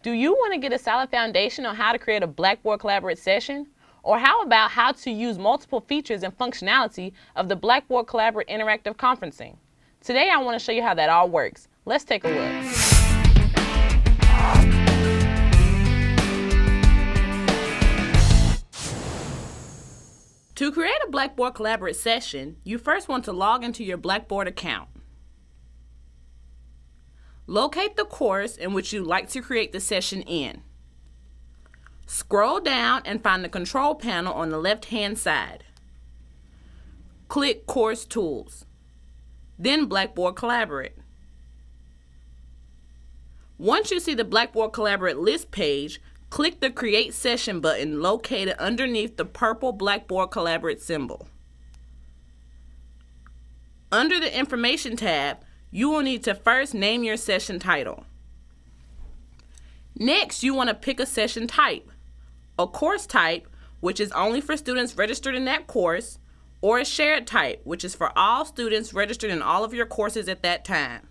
Do you want to get a solid foundation on how to create a Blackboard Collaborate session? Or how about how to use multiple features and functionality of the Blackboard Collaborate interactive conferencing? Today I want to show you how that all works. Let's take a look. To create a Blackboard Collaborate session, you first want to log into your Blackboard account. Locate the course in which you'd like to create the session in. Scroll down and find the control panel on the left-hand side. Click Course Tools, then Blackboard Collaborate. Once you see the Blackboard Collaborate list page, click the Create Session button located underneath the purple Blackboard Collaborate symbol. Under the Information tab, you will need to first name your session title. Next, you want to pick a session type, a course type, which is only for students registered in that course, or a shared type, which is for all students registered in all of your courses at that time.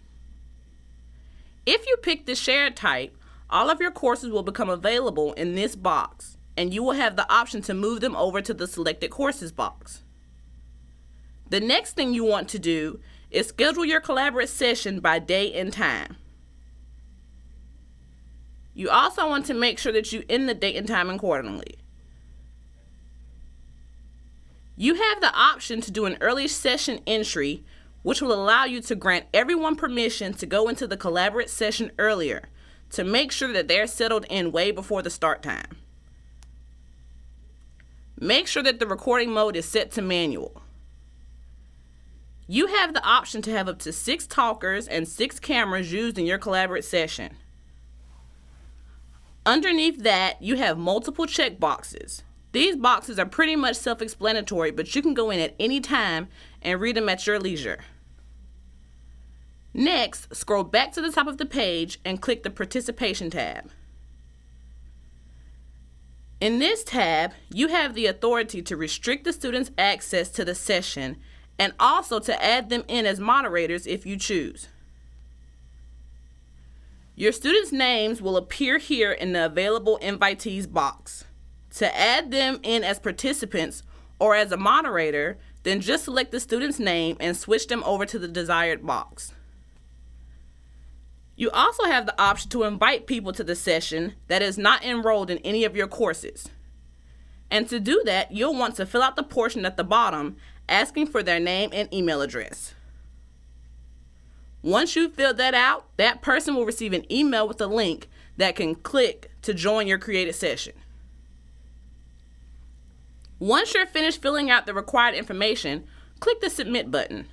If you pick the shared type, all of your courses will become available in this box, and you will have the option to move them over to the Selected Courses box. The next thing you want to do is schedule your Collaborate session by day and time. You also want to make sure that you end the date and time accordingly. You have the option to do an early session entry, which will allow you to grant everyone permission to go into the Collaborate session earlier to make sure that they're settled in way before the start time. Make sure that the recording mode is set to manual. You have the option to have up to 6 talkers and 6 cameras used in your Collaborate session. Underneath that, you have multiple check boxes. These boxes are pretty much self-explanatory, but you can go in at any time and read them at your leisure. Next, scroll back to the top of the page and click the Participation tab. In this tab, you have the authority to restrict the students' access to the session and also to add them in as moderators if you choose. Your students' names will appear here in the Available Invitees box. To add them in as participants or as a moderator, then just select the student's name and switch them over to the desired box. You also have the option to invite people to the session that is not enrolled in any of your courses. And to do that, you'll want to fill out the portion at the bottom asking for their name and email address. Once you've filled that out, that person will receive an email with a link that can click to join your created session. Once you're finished filling out the required information, click the Submit button.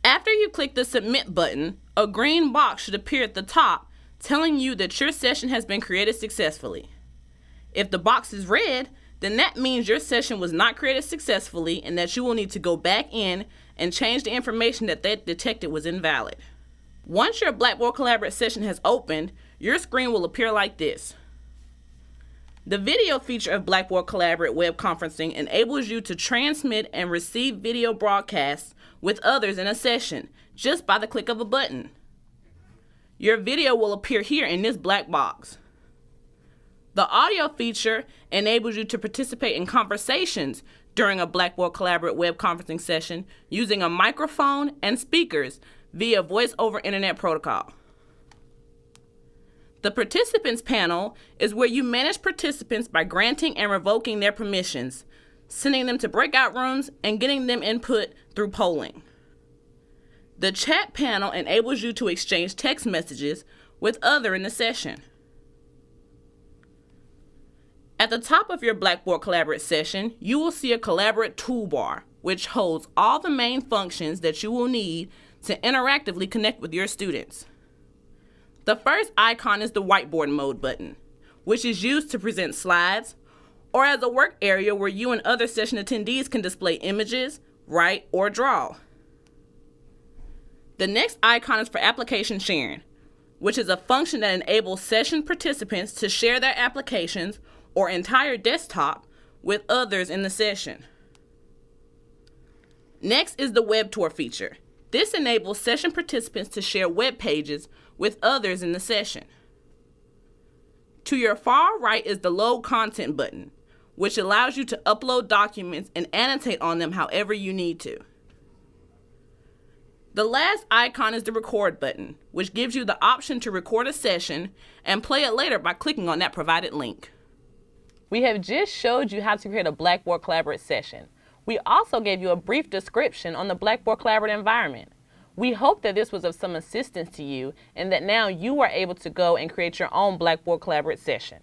After you click the Submit button, a green box should appear at the top telling you that your session has been created successfully. If the box is red, then that means your session was not created successfully and that you will need to go back in and change the information that they detected was invalid. Once your Blackboard Collaborate session has opened, your screen will appear like this. The video feature of Blackboard Collaborate web conferencing enables you to transmit and receive video broadcasts with others in a session just by the click of a button. Your video will appear here in this black box. The audio feature enables you to participate in conversations during a Blackboard Collaborate web conferencing session using a microphone and speakers via Voice over Internet Protocol. The Participants panel is where you manage participants by granting and revoking their permissions, sending them to breakout rooms, and getting them input through polling. The Chat panel enables you to exchange text messages with others in the session. At the top of your Blackboard Collaborate session, you will see a Collaborate Toolbar, which holds all the main functions that you will need to interactively connect with your students. The first icon is the Whiteboard Mode button, which is used to present slides or as a work area where you and other session attendees can display images, write, or draw. The next icon is for Application Sharing, which is a function that enables session participants to share their applications or entire desktop with others in the session. Next is the Web Tour feature. This enables session participants to share web pages with others in the session. To your far right is the Load Content button, which allows you to upload documents and annotate on them however you need to. The last icon is the Record button, which gives you the option to record a session and play it later by clicking on that provided link. We have just showed you how to create a Blackboard Collaborate session. We also gave you a brief description on the Blackboard Collaborate environment. We hope that this was of some assistance to you and that now you are able to go and create your own Blackboard Collaborate session.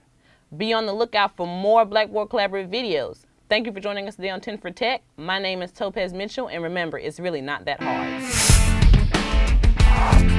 Be on the lookout for more Blackboard Collaborate videos. Thank you for joining us today on 10 for Tech. My name is Topez Mitchell, and remember, it's really not that hard.